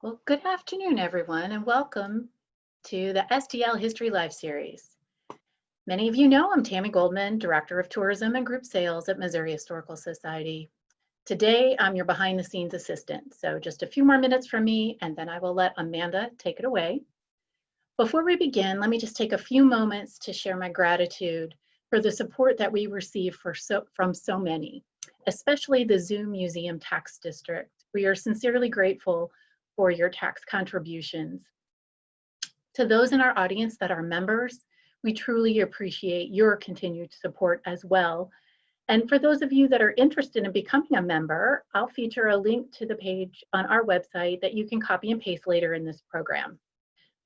Well, good afternoon, everyone, and welcome to the STL History Live series. Many of you know I'm Tammy Goldman, Director of Tourism and Group Sales at Missouri Historical Society. Today, I'm your behind the scenes assistant. So just a few more minutes from me, and then I will let Amanda take it away. Before we begin, let me just take a few moments to share my gratitude for the support that we receive from so many, especially the Zoo Museum Tax District. We are sincerely grateful for your tax contributions. To those in our audience that are members, we truly appreciate your continued support as well. And for those of you that are interested in becoming a member, I'll feature a link to the page on our website that you can copy and paste later in this program.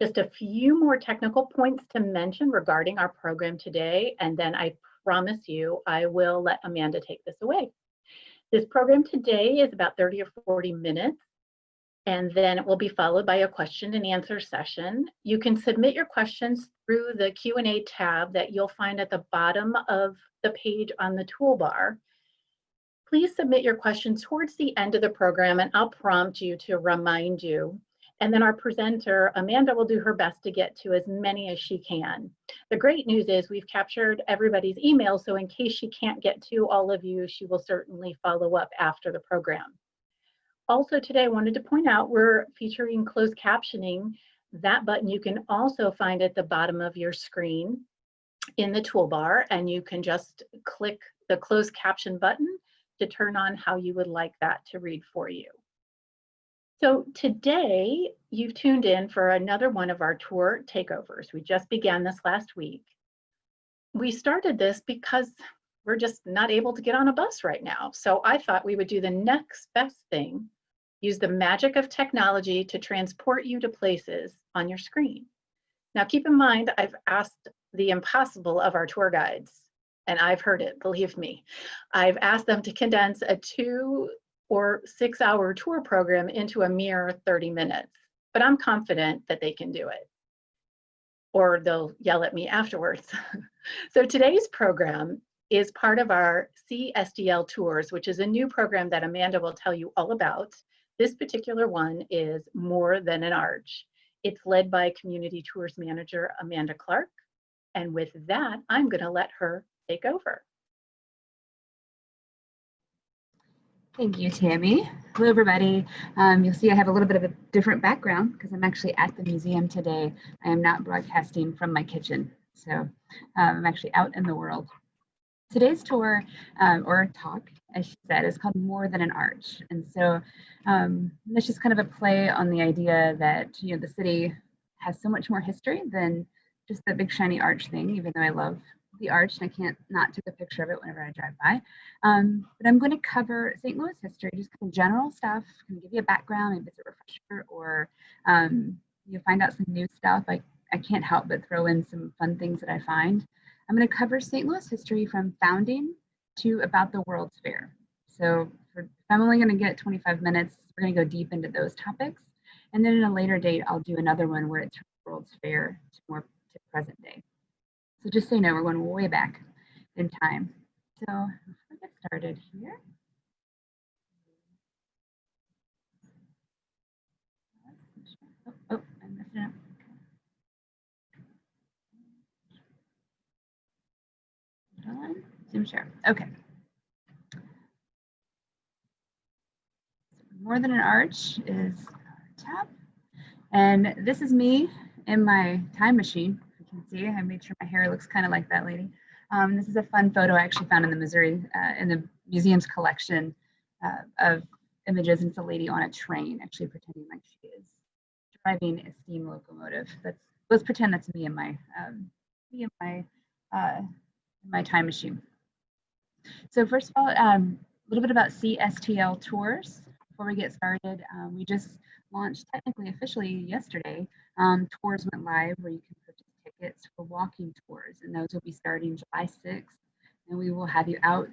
Just a few more technical points to mention regarding our program today, and then I promise you I will let Amanda take this away. This program today is about 30 or 40 minutes, and then it will be followed by a question and answer session. You can submit your questions through the Q&A tab that you'll find at the bottom of the page on the toolbar. Please submit your questions towards the end of the program, and I'll prompt you to remind you. And then our presenter, Amanda, will do her best to get to as many as she can. The great news is we've captured everybody's email, so in case she can't get to all of you, she will certainly follow up after the program. Also today, I wanted to point out we're featuring closed captioning. That button you can also find at the bottom of your screen in the toolbar, and you can just click the closed caption button to turn on how you would like that to read for you. So today, you've tuned in for another one of our tour takeovers. We just began this last week. We started this because we're just not able to get on a bus right now. So I thought we would do the next best thing, use the magic of technology to transport you to places on your screen. Now keep in mind, I've asked the impossible of our tour guides, and I've heard it, believe me. I've asked them to condense a 2 or 6 hour tour program into a mere 30 minutes, but I'm confident that they can do it, or they'll yell at me afterwards. So today's program is part of our CSTL Tours, which is a new program that Amanda will tell you all about. This particular one is More Than an Arch. It's led by Community Tours Manager Amanda Clark. And with that, I'm going to let her take over. Thank you, Tammy. Hello, everybody. You'll see I have a little bit of a different background because I'm actually at the museum today. I am not broadcasting from my kitchen, so I'm actually out in the world. Today's tour, or talk, as she said, is called More Than an Arch. And so that's just kind of a play on the idea that, the city has so much more history than just the big shiny arch thing, even though I love the arch and I can't not take a picture of it whenever I drive by. But I'm going to cover St. Louis history, just kind of general stuff, kind of give you a background, maybe it's a refresher, or you'll find out some new stuff. I can't help but throw in some fun things that I find. I'm going to cover St. Louis history from founding to about the World's Fair. So if I'm only going to get 25 minutes, we're going to go deep into those topics. And then in a later date, I'll do another one where it's from the World's Fair to more to present day. So just so you know, we're going way back in time. So before we get started here. Oh, I messed it up. Zoom share. Okay. More Than an Arch is our tab. And this is me in my time machine. You can see, I made sure my hair looks kind of like that lady. This is a fun photo I actually found in the Missouri, in the museum's collection of images. And it's a lady on a train, actually pretending like she is driving a steam locomotive. Let's pretend that's me in my time machine. So first of all, a little bit about CSTL Tours. Before we get started, we just launched technically officially yesterday. Tours went live where you can purchase tickets for walking tours, and those will be starting July 6th. And we will have you out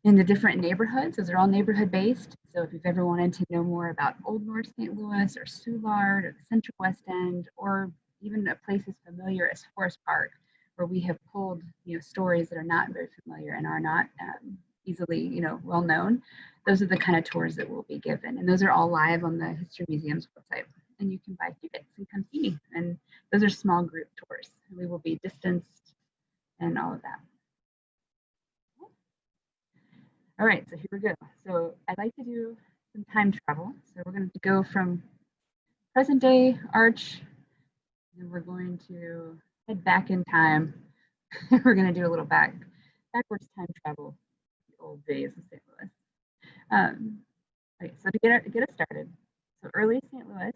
in the different neighborhoods. Those are all neighborhood based. So if you've ever wanted to know more about Old North St. Louis or Soulard or the Central West End, or even a place as familiar as Forest Park, where we have pulled stories that are not very familiar and are not easily, you know, well known, those are the kind of tours that will be given. And those are all live on the History Museum's website. And you can buy tickets and come see me. And those are small group tours. And we will be distanced and all of that. All right, so here we go. So I'd like to do some time travel. So we're going to go from present day Arch, and we're going to head back in time. We're going to do a little backwards time travel, the old days of St. Louis. Okay, so to get us started, so early St. Louis,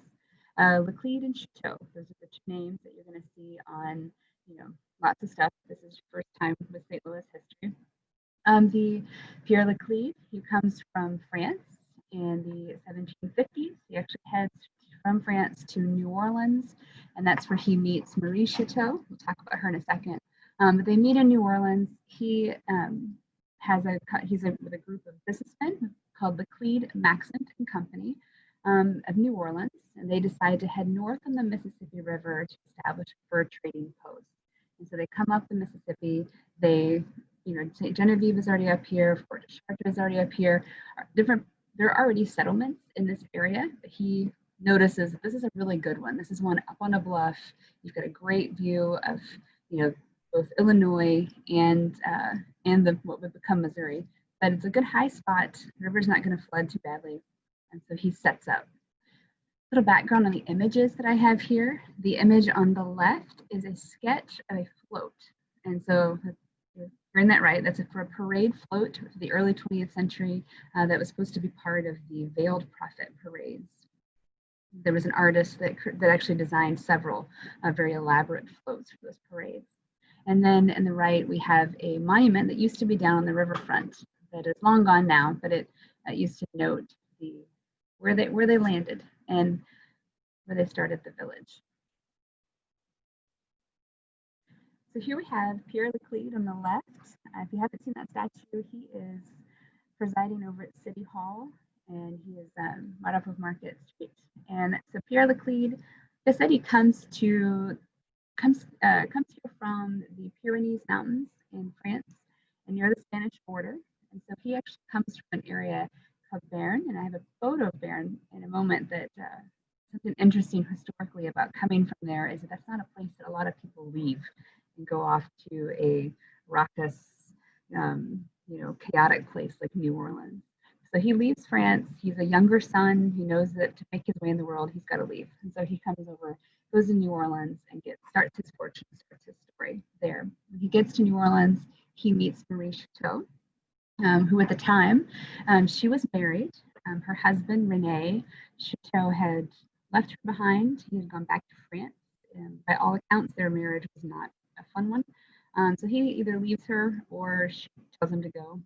Laclede and Chouteau, those are the two names that you're going to see on, you know, lots of stuff. This is your first time with St. Louis history. The Pierre Laclede, he comes from France in the 1750s. He actually heads from France to New Orleans, and that's where he meets Marie Chouteau. We'll talk about her in a second. But they meet in New Orleans. He he's with a group of businessmen called Laclede, Maxent and Company of New Orleans, and they decide to head north on the Mississippi River to establish a fur trading post. And so they come up the Mississippi. They, you know, St. Genevieve is already up here, Fort Chartres is already up here. There are already settlements in this area, but he notices this is a really good one. This is one up on a bluff. You've got a great view of, you know, both Illinois and what would become Missouri. But it's a good high spot. The river's not going to flood too badly, and so he sets up. A little background on the images that I have here. The image on the left is a sketch of a float, and so you're hearing that right. That's for a parade float for the early 20th century that was supposed to be part of the Veiled Prophet parades. There was an artist that actually designed several very elaborate floats for those parades. And then in the right, we have a monument that used to be down on the riverfront that is long gone now, but it used to note where they landed and where they started the village. So here we have Pierre Laclede on the left. If you haven't seen that statue, he is presiding over at City Hall, and he is right off of Market Street. And so Pierre Laclede, like I said, he comes here from the Pyrenees Mountains in France and near the Spanish border. And so he actually comes from an area called Béarn, and I have a photo of Béarn in a moment that something interesting historically about coming from there is that that's not a place that a lot of people leave and go off to a raucous, you know, chaotic place like New Orleans. So he leaves France. He's a younger son. He knows that to make his way in the world, he's got to leave. And so he comes over, goes to New Orleans, and starts his fortune, starts his story there. When he gets to New Orleans, he meets Marie Chouteau, who at the time, she was married. Her husband, Rene Chouteau, had left her behind. He had gone back to France. And by all accounts, their marriage was not a fun one. So he either leaves her or she tells him to go.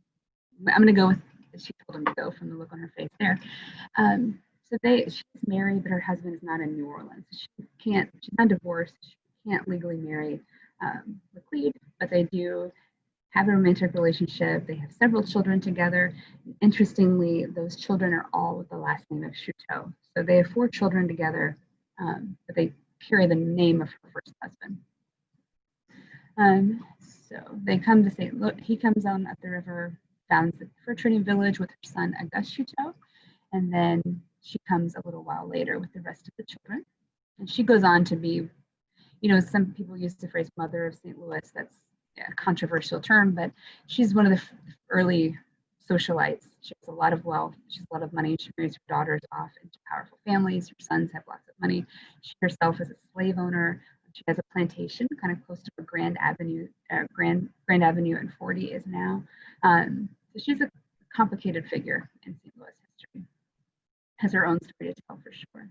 I'm going to go with she told him to go from the look on her face there. So she's married, but her husband is not in New Orleans. She's not divorced. She can't legally marry Laclede, but they do have a romantic relationship. They have several children together. Interestingly, those children are all with the last name of Chouteau. So they have 4 children together, but they carry the name of her first husband. So they come to he comes on up the river, founds the fur trading village with her son Auguste Chouteau, and then she comes a little while later with the rest of the children. And she goes on to be, you know, some people use the phrase mother of St. Louis. That's a controversial term, but she's one of the early socialites. She has a lot of wealth. She has a lot of money. She marries her daughters off into powerful families. Her sons have lots of money. She herself is a slave owner. She has a plantation kind of close to where Grand Avenue and 40 is now. So she's a complicated figure in St. Louis history. Has her own story to tell for sure.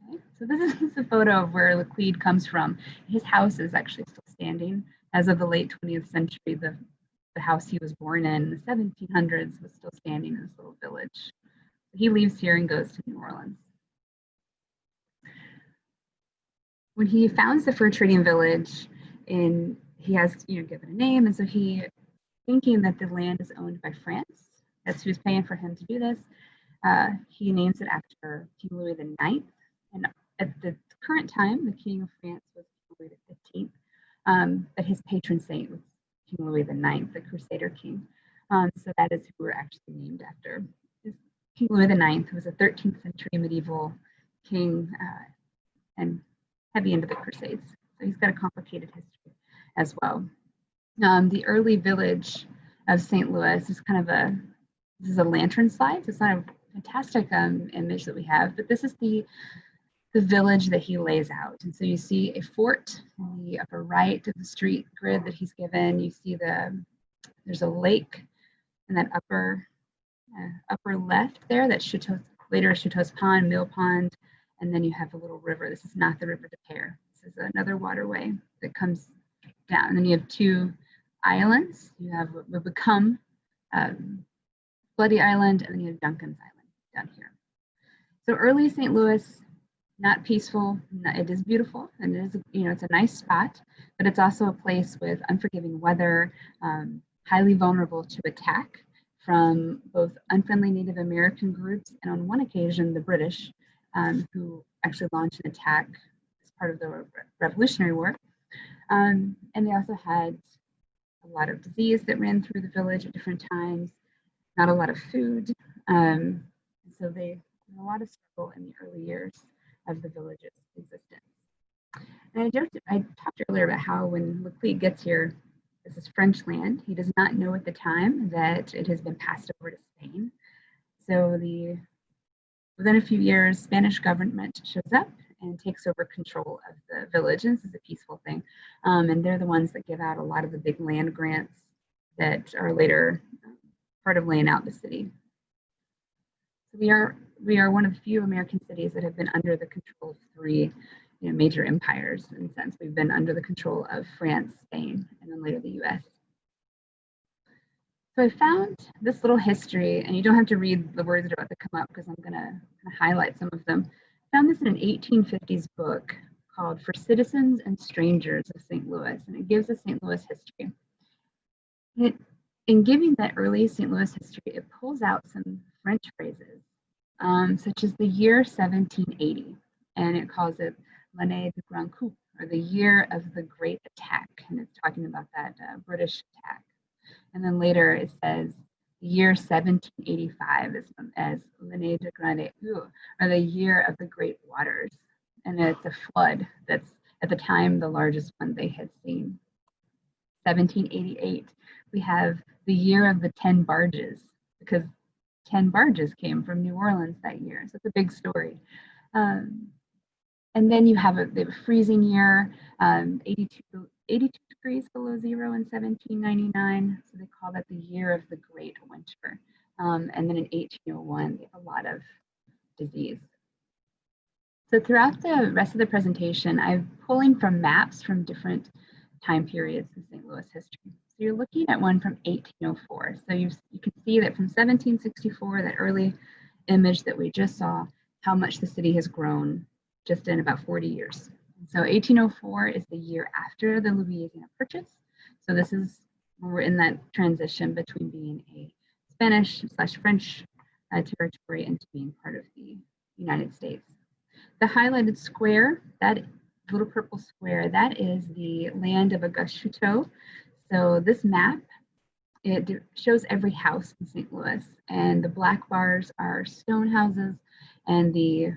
Okay, so this is a photo of where Laclede comes from. His house is actually still standing. As of the late 20th century, the house he was born in the 1700s was still standing in this little village. He leaves here and goes to New Orleans. When he founds the fur trading village, he has given a name, and so thinking that the land is owned by France, that's who's paying for him to do this. He names it after King Louis IX, and at the current time, the King of France was Louis XV, but his patron saint was King Louis IX, the Crusader king. So that is who we're actually named after. King Louis IX, who was a 13th century medieval king and heavy into the Crusades. So he's got a complicated history as well. The early village of St. Louis is kind of this is a lantern slide. So it's not a fantastic image that we have, but this is the village that he lays out. And so you see a fort in the upper right of the street grid that he's given. You see there's a lake in that upper left there. That's later Chateau's Pond, Mill Pond, and then you have a little river. This is not the River de Pere. This is another waterway that comes down. And then you have two islands. You have what will become Bloody Island, and then you have Duncan's Island down here. So early St. Louis, not peaceful. It is beautiful, and it is, it's a nice spot, but it's also a place with unforgiving weather, highly vulnerable to attack from both unfriendly Native American groups and on one occasion the British, who actually launched an attack as part of the Revolutionary War. And they also had a lot of disease that ran through the village at different times, not a lot of food. So they had a lot of struggle in the early years of the village's existence. And I talked earlier about how when Laclede gets here, this is French land. He does not know at the time that it has been passed over to Spain. So within a few years, Spanish government shows up and takes over control of the village. And this is a peaceful thing. And they're the ones that give out a lot of the big land grants that are later part of laying out the city. So we are one of the few American cities that have been under the control of three major empires. In a sense, we've been under the control of France, Spain, and then later the US. So I found this little history, and you don't have to read the words that are about to come up because I'm going to highlight some of them. I found this in an 1850s book called For Citizens and Strangers of St. Louis, and it gives a St. Louis history. In giving that early St. Louis history, it pulls out some French phrases, such as the year 1780, and it calls it L'année du Grand Coup, or the year of the great attack, and it's talking about that British attack. And then later it says the year 1785 as L'année du Grand Coup, or the year of the great waters, and it's a flood that's at the time the largest one they had seen. 1788, we have the year of the 10 barges, because 10 barges came from New Orleans that year. So it's a big story. And then you have a freezing year, 82 degrees below zero in 1799. So they call that the year of the Great Winter. And then in 1801, they have a lot of disease. So throughout the rest of the presentation, I'm pulling from maps from different time periods in St. Louis history. So you're looking at one from 1804. So you can see that from 1764, that early image that we just saw, how much the city has grown just in about 40 years. So 1804 is the year after the Louisiana Purchase. So this is when we're in that transition between being a Spanish/French territory into being part of the United States. The highlighted square, that little purple square, that is the land of Auguste Chouteau. So this map, it shows every house in St. Louis, and the black bars are stone houses, and the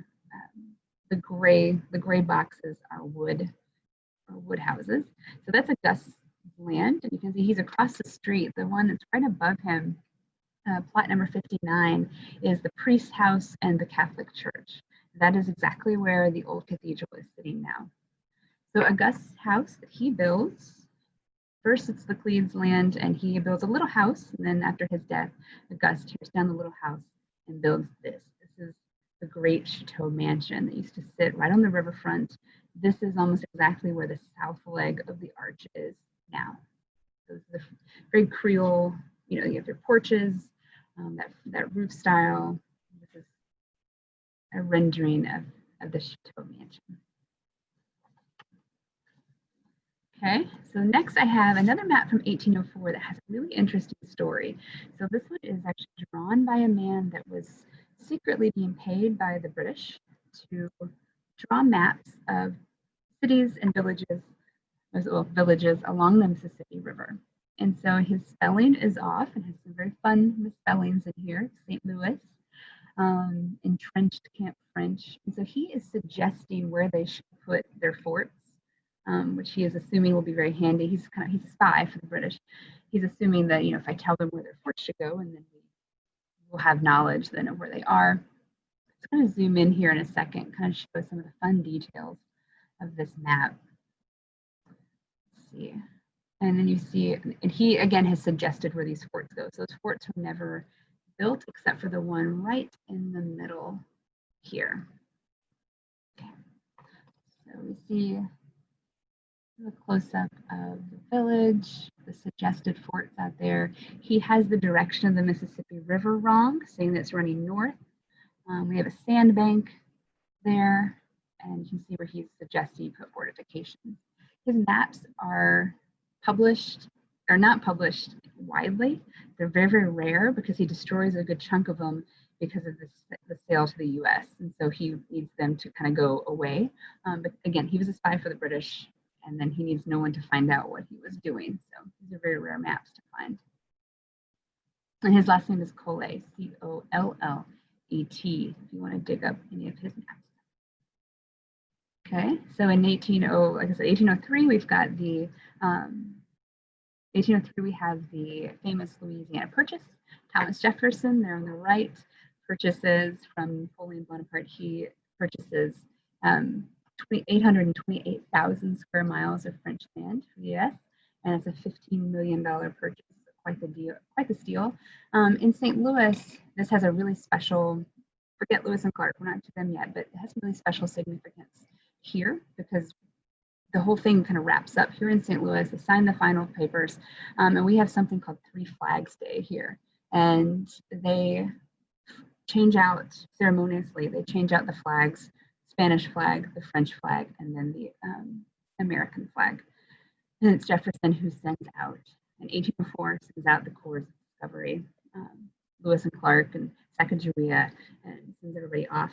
gray boxes are wood houses. So that's Auguste's land, and you can see he's across the street. The one that's right above him, plot number 59, is the priest's house and the Catholic Church. That is exactly where the old cathedral is sitting now. So Auguste's house that he builds, first it's Laclede's land, and he builds a little house, and then after his death, Auguste tears down the little house and builds this. This is the great Chateau mansion that used to sit right on the riverfront. This is almost exactly where the south leg of the arch is now. So it's the very Creole, you have your porches, that roof style. This is a rendering of the Chateau mansion. Okay, so next I have another map from 1804 that has a really interesting story. So this one is actually drawn by a man that was secretly being paid by the British to draw maps of cities and villages along the Mississippi River. And so his spelling is off and has some very fun misspellings in here. St. Louis, entrenched Camp French. And so he is suggesting where they should put their forts, which he is assuming will be very handy. He's a spy for the British. He's assuming that, if I tell them where their forts should go, and then we will have knowledge then of where they are. It's going to zoom in here in a second, kind of show some of the fun details of this map. Let's see. And then you see, and he again has suggested where these forts go. So those forts were never built except for the one right in the middle here. Okay. So we see a close-up of the village, the suggested forts out there. He has the direction of the Mississippi River wrong, saying that it's running north. We have a sandbank there, and you can see where he's suggesting you put fortifications. His maps are published, or not published widely. They're very, very rare because he destroys a good chunk of them because of the sale to the US. And so he needs them to kind of go away. But again, he was a spy for the British, and then he needs no one to find out what he was doing. So these are very rare maps to find. And his last name is Collet, Collet, if you want to dig up any of his maps. Okay, so in 1803, we've got the 1803, we have the famous Louisiana Purchase. Thomas Jefferson, there on the right, purchases from Napoleon Bonaparte. He purchases 828,000 square miles of French land for the US, and it's a $15 million purchase. Quite the deal, quite the steal. In St. Louis, this has a really special, forget Lewis and Clark, we're not to them yet, but it has really special significance here because the whole thing kind of wraps up here in St. Louis. They sign the final papers, and we have something called Three Flags Day here. And they change out ceremoniously, they change out the flags, Spanish flag, the French flag, and then the American flag. And it's Jefferson who sends out, in 1804, sends out the Corps of Discovery, Lewis and Clark and Sacagawea, and sends everybody off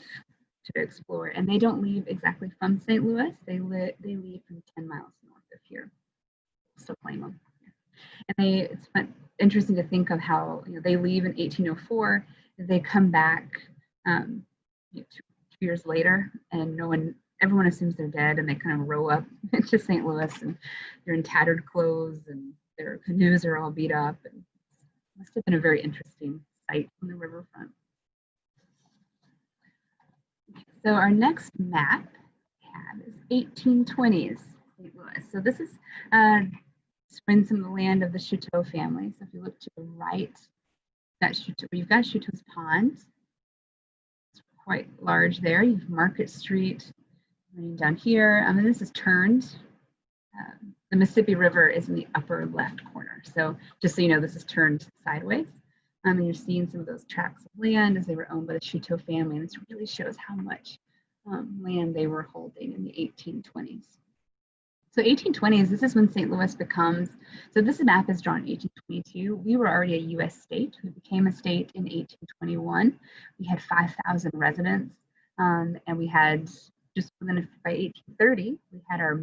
to explore. And they don't leave exactly from St. Louis. They leave from 10 miles north of here. Still claim them. And it's interesting to think of how they leave in 1804. They come back 2 years later, and everyone assumes they're dead, and they kind of row up into St. Louis, and they're in tattered clothes, and their canoes are all beat up. And it must have been a very interesting sight on the riverfront. So our next map we have is 1820s St. Louis. So this is when some of the land of the Chouteau family. So if you look to the right, you've got Chouteau's Pond. It's quite large there. You have Market Street running down here. And this is turned. The Mississippi River is in the upper left corner. So just so you know, this is turned sideways. And you're seeing some of those tracts of land as they were owned by the Chouteau family. And this really shows how much land they were holding in the 1820s. So 1820s, this is when St. Louis becomes, so this map is drawn in 1822. We were already a US state. We became a state in 1821. We had 5,000 residents, and we had just within, by 1830, we had a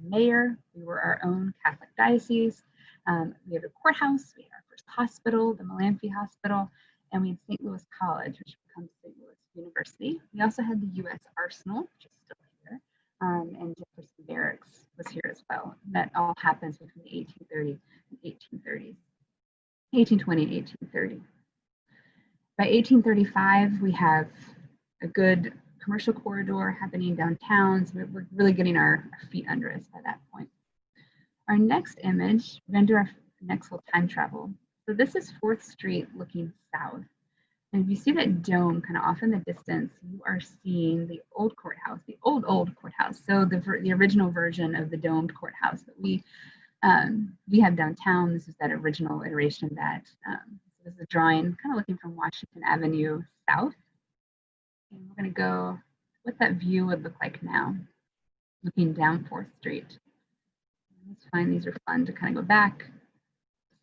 mayor. We were our own Catholic diocese. We had a courthouse. We had our first hospital, the Melanphy Hospital, and we had St. Louis College, which becomes St. Louis University. We also had the U.S. Arsenal, which is still here, and Jefferson Barracks was here as well. That all happens between the 1830 and 1830s, 1820 and 1830. By 1835, we have a good commercial corridor happening downtown, so we're really getting our feet under us by that point. Our next image, we're going to do our next little time travel. So this is 4th Street looking south. And if you see that dome kind of off in the distance, you are seeing the old courthouse, the old courthouse. So the original version of the domed courthouse that we have downtown. This is that original iteration of that. This is a drawing kind of looking from Washington Avenue south. And we're going to go what that view would look like now, looking down 4th Street. Let's find these are fun to kind of go back.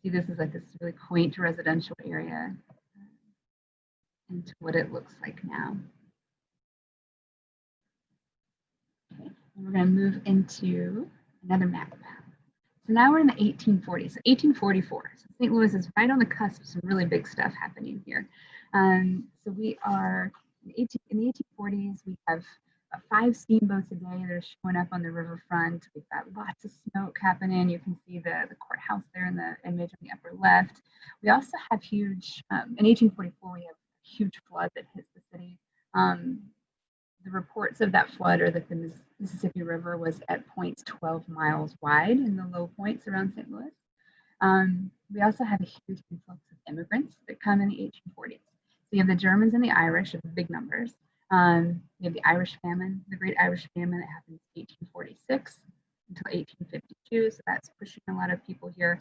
See, this is like this really quaint residential area into what it looks like now. Okay, and we're going to move into another map. So now we're in the 1840s, so 1844. So St. Louis is right on the cusp of some really big stuff happening here. So we are in the 1840s, we have 5 steamboats a day that are showing up on the riverfront. We've got lots of smoke happening. You can see the courthouse there in the image on the upper left. We also have huge, in 1844, we have a huge flood that hits the city. The reports of that flood are that the Mississippi River was at points 12 miles wide in the low points around St. Louis. We also have a huge influx of immigrants that come in the 1840s. So you have the Germans and the Irish of big numbers. You have the Irish famine, the Great Irish Famine that happens in 1846 until 1852. So that's pushing a lot of people here.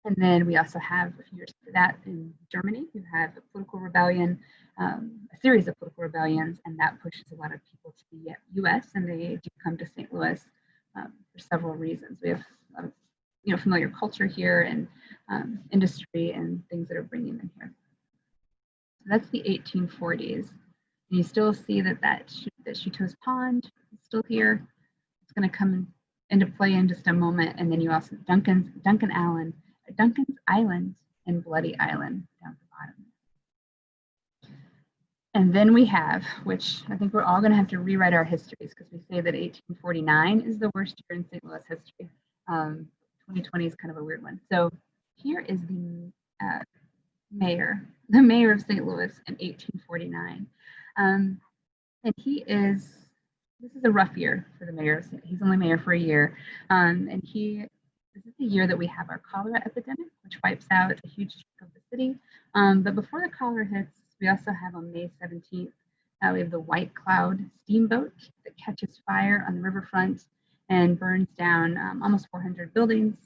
And then we also have a few years after that in Germany, you have a political rebellion, a series of political rebellions, and that pushes a lot of people to the US, and they do come to St. Louis for several reasons. We have a lot of familiar culture here and industry and things that are bringing them here. So that's the 1840s. And you still see that Chouteau's Pond is still here. It's going to come into play in just a moment. And then you also Duncan's Island and Bloody Island down at the bottom. And then we have, which I think we're all going to have to rewrite our histories because we say that 1849 is the worst year in St. Louis history. 2020 is kind of a weird one. So here is the mayor of St. Louis in 1849. And this is a rough year for the mayor. He's only mayor for a year. This is the year that we have our cholera epidemic, which wipes out a huge chunk of the city. But before the cholera hits, we also have on May 17th, we have the White Cloud steamboat that catches fire on the riverfront and burns down almost 400 buildings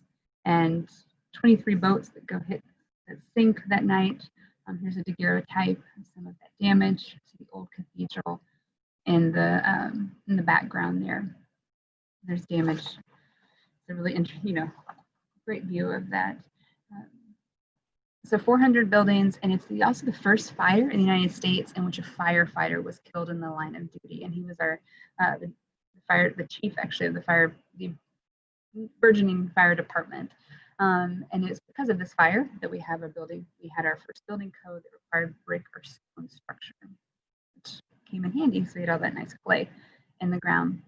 and 23 boats that sink that night. Here's a daguerreotype of some of that damage to the old cathedral in the background there. There's damage. It's a really interesting, great view of that. So 400 buildings, and it's also the first fire in the United States in which a firefighter was killed in the line of duty, and he was the chief actually of the burgeoning fire department. And it's because of this fire that we had our first building code that required brick or stone structure, which came in handy. So we had all that nice clay in the ground.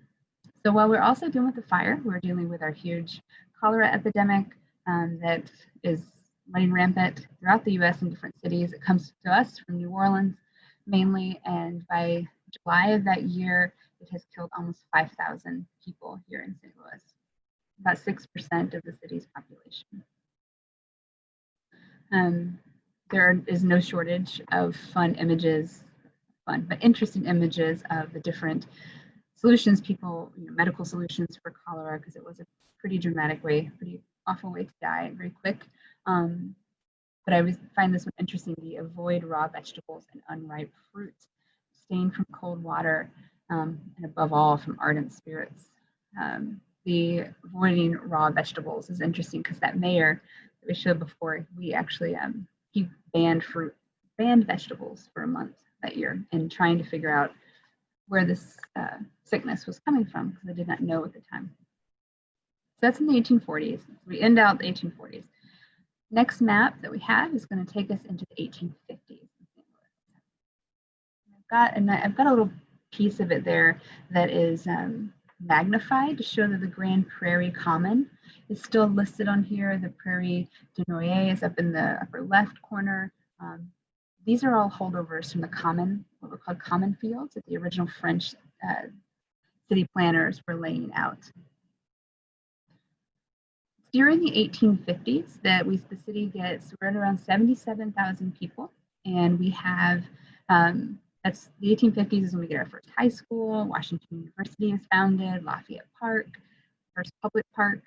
So while we're also dealing with the fire, we're dealing with our huge cholera epidemic that is running rampant throughout the US in different cities. It comes to us from New Orleans mainly, and by July of that year, it has killed almost 5,000 people here in St. Louis, about 6% of the city's population. There is no shortage of but interesting images of the different solutions medical solutions for cholera, because it was a pretty awful way to die very quick. But I find this one interesting, the avoid raw vegetables and unripe fruit, abstain from cold water, and above all from ardent spirits. The avoiding raw vegetables is interesting because that mayor that we showed before, he banned vegetables for a month that year and trying to figure out where this sickness was coming from because they did not know at the time. So that's in the 1840s. We end out the 1840s. Next map that we have is going to take us into the 1850s. I've got a little piece of it there that is magnified to show that the Grand Prairie Common is still listed on here. The Prairie de Noyer is up in the upper left corner. These are all holdovers from the common, what were called common fields that the original French city planners were laying out. During the 1850s that the city gets right around 77,000 people, and we have, that's the 1850s is when we get our first high school. Washington University is founded, Lafayette Park, first public park,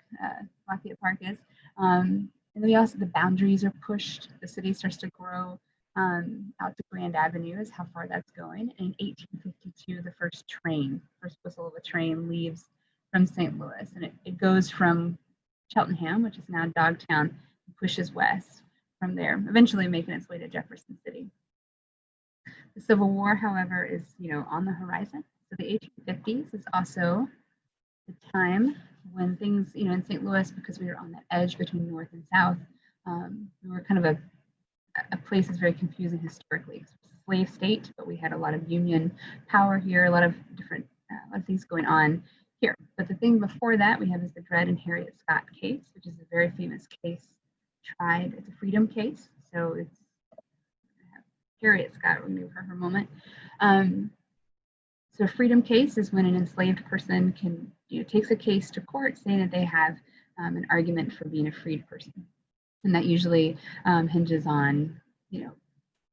Lafayette Park is. And then the boundaries are pushed. The city starts to grow out to Grand Avenue is how far that's going. And in 1852, the first whistle of a train leaves from St. Louis, and it goes from Cheltenham, which is now Dogtown, and pushes west from there, eventually making its way to Jefferson City. The Civil War, however, is on the horizon. So the 1850s is also the time when things, in St. Louis, because we were on that edge between North and South, we were kind of a place that's very confusing historically. It's a slave state, but we had a lot of Union power here, a lot of different, a lot of things going on here. But the thing before that we have is the Dred and Harriet Scott case, which is a very famous case tried. It's a freedom case, so it's Harriet Scott. We're going to give her moment. So a freedom case is when an enslaved person takes a case to court saying that they have an argument for being a freed person. And that usually hinges on,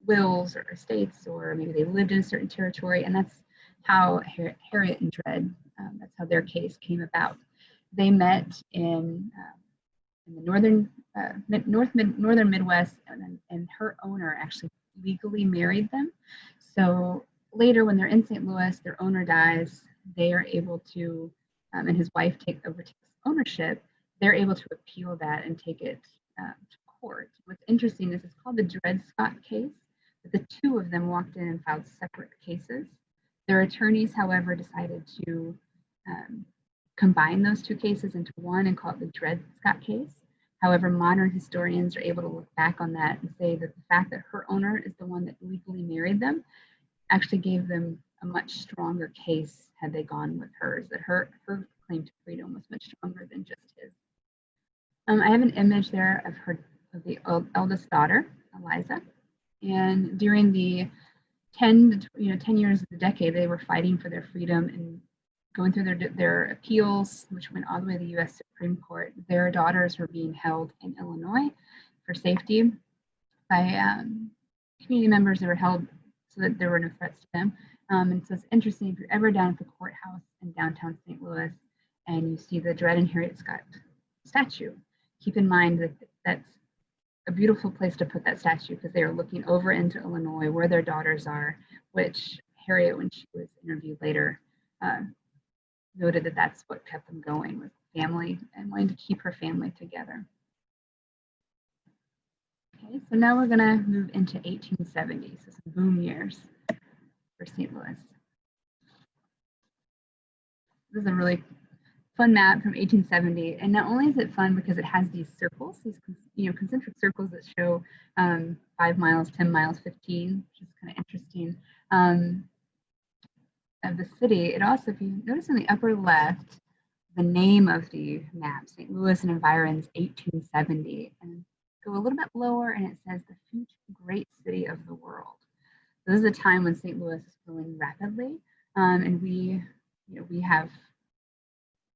wills or estates, or maybe they lived in a certain territory. And that's how Harriet and Dred, that's how their case came about. They met in the northern Midwest, and her owner actually legally married them. So later, when they're in St. Louis, their owner dies. They are able to, and his wife takes ownership. They're able to appeal that and take it to court. What's interesting is it's called the Dred Scott case, but the two of them walked in and filed separate cases. Their attorneys, however, decided to combine those two cases into one and call it the Dred Scott case. However, modern historians are able to look back on that and say that the fact that her owner is the one that legally married them actually gave them a much stronger case had they gone with hers, that her claim to freedom was much stronger than just his. I have an image there of the eldest daughter, Eliza, and during the 10 years of the decade, they were fighting for their freedom and going through their appeals, which went all the way to the U.S. Supreme Court. Their daughters were being held in Illinois for safety by community members that were held so that there were no threats to them. And so it's interesting, if you're ever down at the courthouse in downtown St. Louis and you see the Dred and Harriet Scott statue, keep in mind that that's a beautiful place to put that statue, because they are looking over into Illinois where their daughters are, which Harriet, when she was interviewed later, noted that that's what kept them going, with family and wanting to keep her family together. Okay, so now we're going to move into 1870, so some boom years for St. Louis. This is a really fun map from 1870, and not only is it fun because it has these circles, these concentric circles that show 5 miles, 10 miles, 15, which is kind of interesting, of the city. It also, if you notice in the upper left, the name of the map, St. Louis and Environs, 1870, and go a little bit lower and it says the future great city of the world. So this is a time when St. Louis is growing rapidly, and we have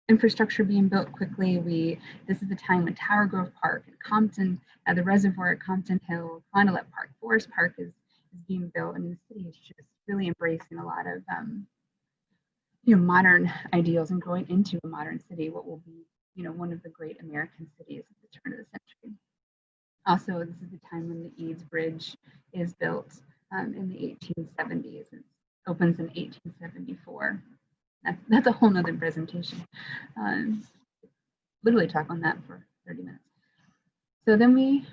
infrastructure being built quickly. This is the time when Tower Grove Park and Compton, the reservoir at Compton Hill, Fond du Lac Park, Forest Park is being built. I mean, the city is just really embracing a lot of modern ideals and growing into a modern city, what will be one of the great American cities at the turn of the century. Also, this is the time when the Eads Bridge is built in the 1870s. It opens in 1874. That's a whole nother presentation. Literally talk on that for 30 minutes. So then we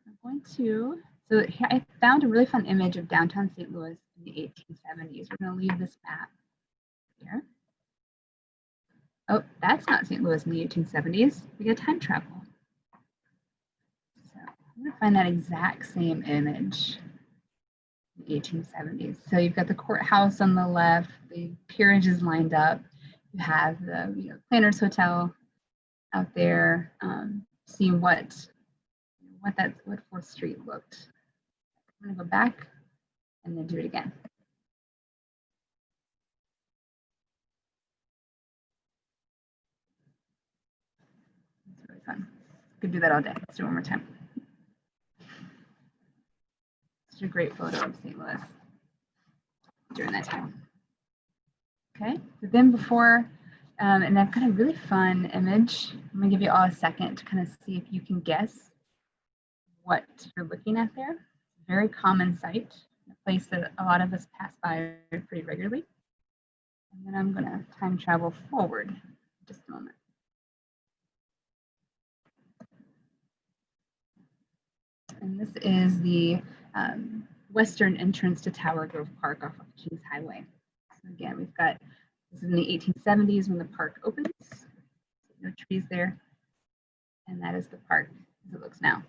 are going to, so I found a really fun image of downtown St. Louis in the 1870s. We're going to leave this map here. Oh, that's not St. Louis in the 1870s. We get time travel. So I'm going to find that exact same image. 1870s. So you've got the courthouse on the left, the peerages lined up. You have the Planters Hotel out there. Seeing what 4th Street looked. I'm gonna go back and then do it again. It's really fun. Could do that all day. Let's do it one more time. Such a great photo of St. Louis during that time. Okay, so then before, and I've got a really fun image. I'm gonna give you all a second to kind of see if you can guess what you're looking at there. Very common sight, a place that a lot of us pass by pretty regularly. And then I'm gonna time travel forward in just a moment. And this is the western entrance to Tower Grove Park off of Kings Highway. So again, we've got, this is in the 1870s when the park opens. no trees there. And that is the park as it looks now.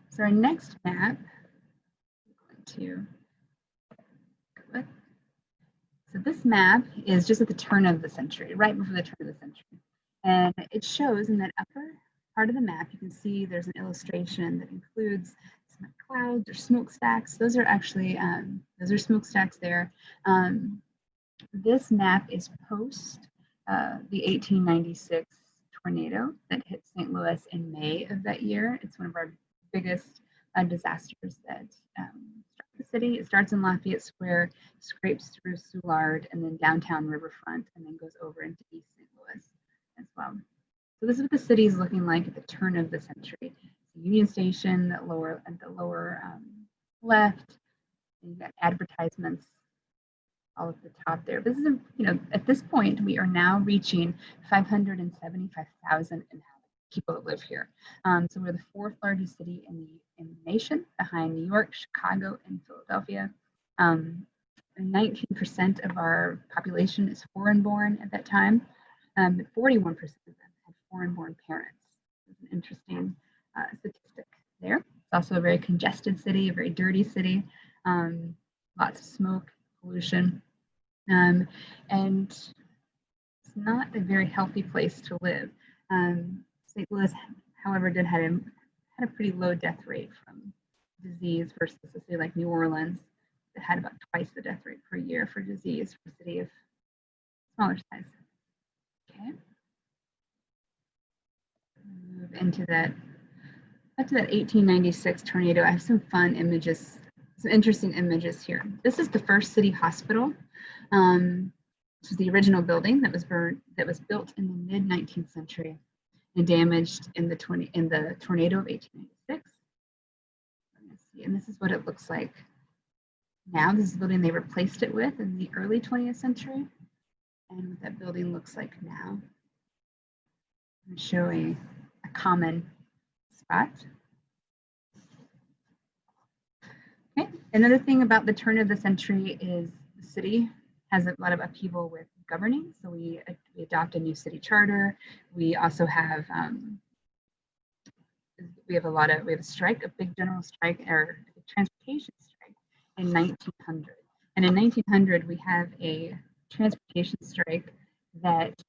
So our next map, I'm going to go with. So this map is just at the turn of the century, right before the turn of the century. And it shows in that upper part of the map, you can see there's an illustration that includes some clouds or smokestacks. Those are actually, smokestacks there. This map is post the 1896 tornado that hit St. Louis in May of that year. It's one of our biggest disasters that struck the city. It starts in Lafayette Square, scrapes through Soulard and then downtown Riverfront, and then goes over into East St. Louis as well. So this is what the city is looking like at the turn of the century. Union Station at the lower left, and you've got advertisements all at the top there. This is, at this point, we are now reaching 575,000 people that live here. So we're the fourth largest city in the nation, behind New York, Chicago, and Philadelphia. 19% of our population is foreign-born at that time, but 41% of them had foreign-born parents. It's an interesting statistic there. It's also a very congested city, a very dirty city, lots of smoke, pollution, and it's not a very healthy place to live. St. Louis, however, had a pretty low death rate from disease versus a city like New Orleans that had about twice the death rate per year for disease for a city of smaller size. Okay. Move into that. Back to that 1896 tornado. I have some fun images, some interesting images here. This is the first city hospital. This is the original building that was built in the mid-19th century and damaged in the tornado of 1896. And this is what it looks like now. This is the building they replaced it with in the early 20th century, and what that building looks like now. I'm going to show a common spot. Okay. Another thing about the turn of the century is the city has a lot of upheaval with governing. So we adopt a new city charter. We also have we have a strike, a big general strike, or a transportation strike in 1900. And in 1900, we have a transportation strike that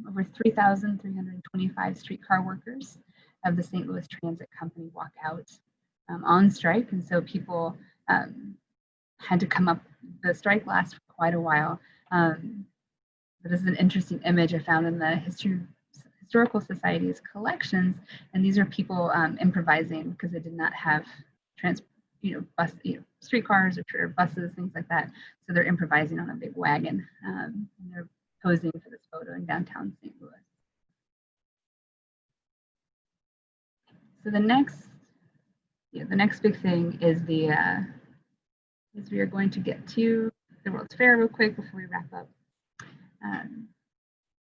over 3,325 streetcar workers of the St. Louis Transit Company walk out on strike. And so people had to come up, the strike lasts for quite a while. But this is an interesting image I found in the Historical Society's collections, and these are people improvising because they did not have streetcars or buses, things like that. So they're improvising on a big wagon, and they're posing for this photo in downtown St. Louis. So the next big thing is we are going to get to the World's Fair real quick before we wrap up.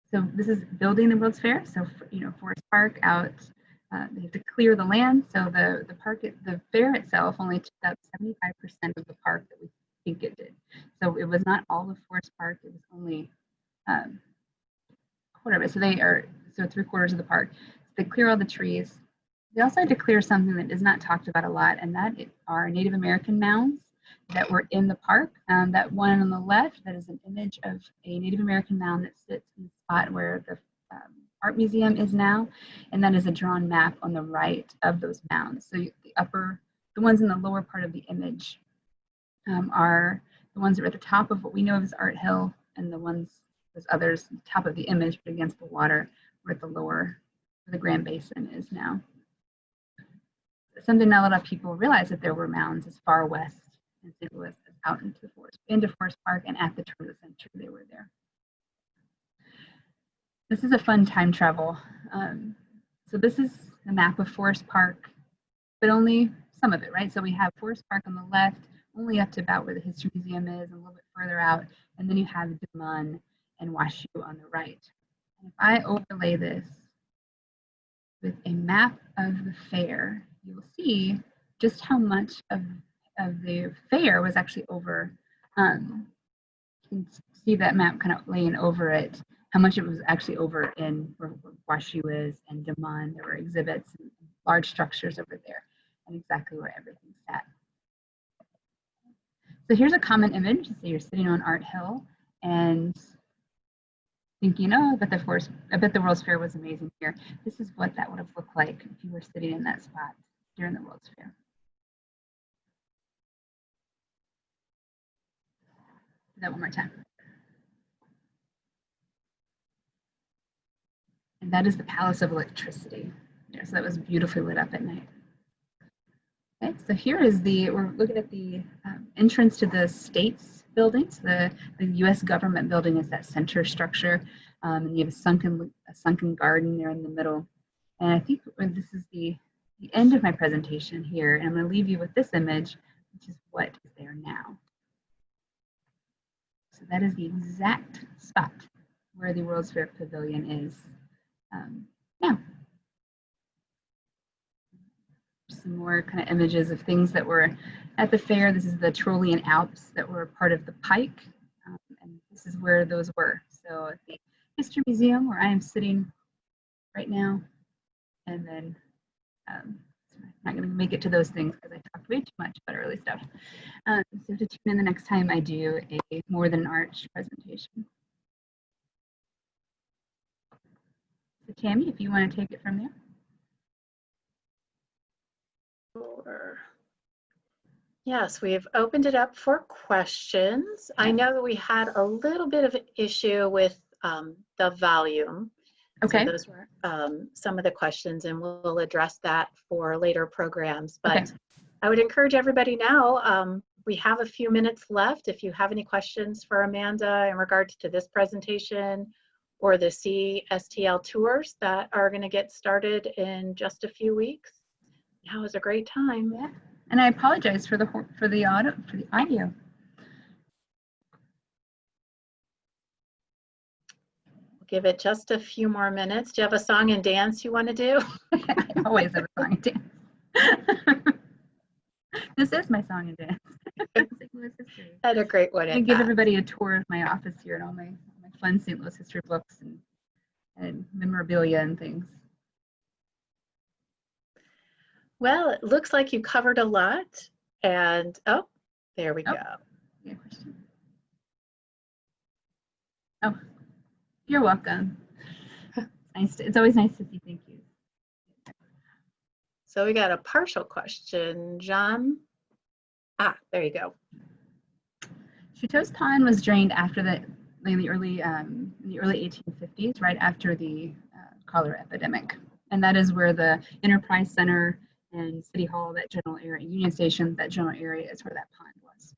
So this is building the World's Fair. So Forest Park out, they have to clear the land. So the fair itself only took up 75% of the park that we think it did. So it was not all of Forest Park. It was only a quarter of it. So 3/4 of the park. So they clear all the trees. They also had to clear something that is not talked about a lot, and that are Native American mounds that were in the park. That one on the left, that is an image of a Native American mound that sits in the spot where the art museum is now, and that is a drawn map on the right of those mounds. So the ones in the lower part of the image are the ones that are at the top of what we know of as Art Hill, and those others, top of the image, but against the water, were at the lower, where the Grand Basin is now. Something not a lot of people realize that there were mounds as far west in St. Louis as out into Forest Park, and at the turn of the century they were there. This is a fun time travel. So this is a map of Forest Park, but only some of it, right? So we have Forest Park on the left, only up to about where the History Museum is, and a little bit further out, and then you have Des Moines and WashU on the right. And if I overlay this with a map of the fair, you'll see just how much of the fair was actually over. You can see that map kind of laying over it how much it was actually over in where Washu is and Daman. There were exhibits and large structures over there, and exactly where everything sat. So here's a common image. So you're sitting on Art Hill and thinking, oh, I bet the World's Fair was amazing here. This is what that would have looked like if you were sitting in that spot during the World's Fair. Do that one more time. And that is the Palace of Electricity. Yeah, so that was beautifully lit up at night. Okay, so here is we're looking at the entrance to the States building. So the US government building is that center structure. And you have a sunken garden there in the middle. And I think this is the end of my presentation here. And I'm going to leave you with this image, which is what is there now. So that is the exact spot where the World's Fair Pavilion is now. Some more kind of images of things that were at the fair. This is the Tyrolean Alps that were part of the Pike. And this is where those were. So at the History Museum, where I am sitting right now. And then I'm not going to make it to those things because I talked way too much about early stuff. So to tune in the next time I do a More Than an Arch presentation. So Tammy, if you want to take it from there. Sure. Yes, we've opened it up for questions. I know that we had a little bit of an issue with the volume. Okay. So those were some of the questions, and we'll address that for later programs. But okay. I would encourage everybody now, we have a few minutes left. If you have any questions for Amanda in regards to this presentation or the CSTL tours that are going to get started in just a few weeks, now is a great time. Yeah. And I apologize for the audio. Give it just a few more minutes. Do you have a song and dance you want to do? I always have a song and dance. This is my song and dance. St. Louis history. Had a great one. I give everybody a tour of my office here and all my fun St. Louis history books and memorabilia and things. Well, it looks like you covered a lot. And oh, there we go. Yeah, question. Oh. You're welcome. It's always nice to see. Thank you. So we got a partial question, John. There you go. Chouteau's Pond was drained after in the early 1850s, right after the cholera epidemic, and that is where the Enterprise Center and City Hall, that general area, Union Station, that general area is where that pond was.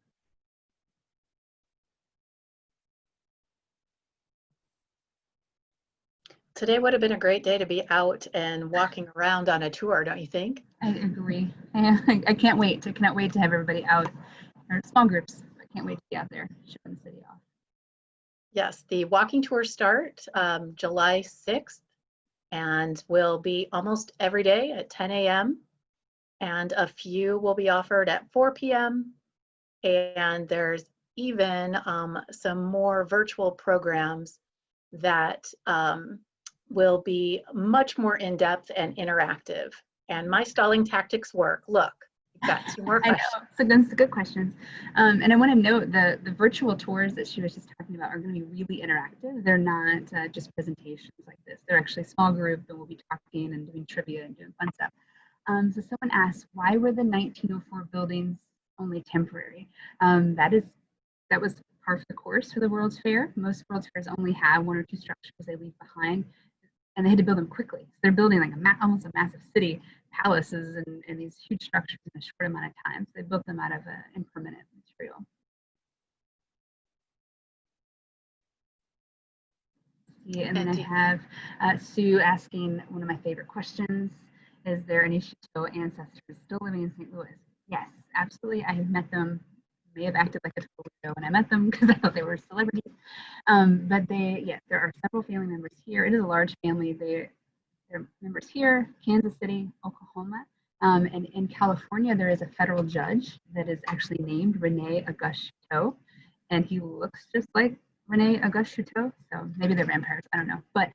Today would have been a great day to be out and walking around on a tour, don't you think? I agree. I can't wait. I cannot wait to have everybody out, or small groups. I can't wait to be out there showing the city off. Yes, the walking tours start July 6th and will be almost every day at 10 a.m. and a few will be offered at 4 p.m. And there's even some more virtual programs that will be much more in-depth and interactive. And my stalling tactics work. Look, we've got 2 more questions. I know, so that's a good question. And I want to note the virtual tours that she was just talking about are going to be really interactive. They're not just presentations like this. They're actually a small group and we'll be talking and doing trivia and doing fun stuff. So someone asked, why were the 1904 buildings only temporary? That was par for the course for the World's Fair. Most World's Fairs only have 1 or 2 structures they leave behind, and they had to build them quickly. So they're building like almost a massive city, palaces, and these huge structures in a short amount of time. So they built them out of impermanent material. Yeah, and then I have Sue asking one of my favorite questions. Is there any Chouteau ancestors still living in St. Louis? Yes, absolutely. I have met them. May have acted like a total weirdo when I met them because I thought they were celebrities. But there are several family members here. It is a large family. There are members here, Kansas City, Oklahoma. And in California, there is a federal judge that is actually named Rene Auguste Chouteau. And he looks just like Rene Auguste Chouteau. So maybe they're vampires, I don't know. But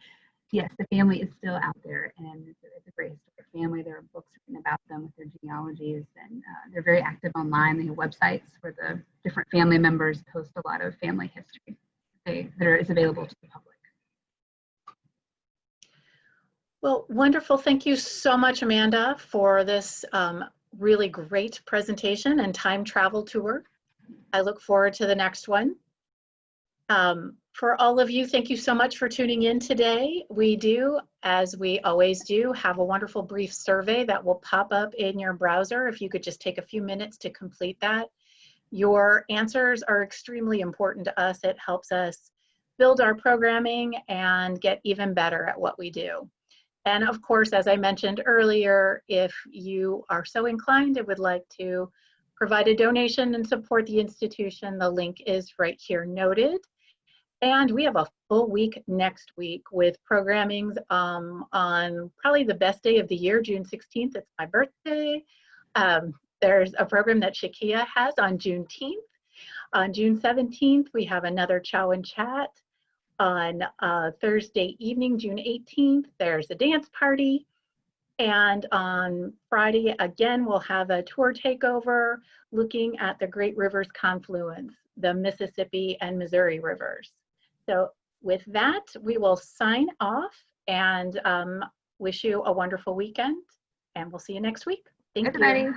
yes, the family is still out there, and it's a great historic family. There are books written about them with their genealogies, and they're very active online. They have websites where the different family members post a lot of family history that is available to the public. Well, wonderful. Thank you so much, Amanda, for this really great presentation and time travel tour. I look forward to the next one. For all of you, thank you so much for tuning in today. We do, as we always do, have a wonderful brief survey that will pop up in your browser. If you could just take a few minutes to complete that. Your answers are extremely important to us. It helps us build our programming and get even better at what we do. And of course, as I mentioned earlier, if you are so inclined and would like to provide a donation and support the institution, the link is right here noted. And we have a full week next week with programmings on probably the best day of the year, June 16th. It's my birthday. There's a program that Shakia has on Juneteenth. On June 17th, we have another Chow and Chat. On Thursday evening, June 18th, there's a dance party. And on Friday, again, we'll have a tour takeover looking at the Great Rivers confluence, the Mississippi and Missouri rivers. So with that, we will sign off and wish you a wonderful weekend, and we'll see you next week. Thank you. Everybody.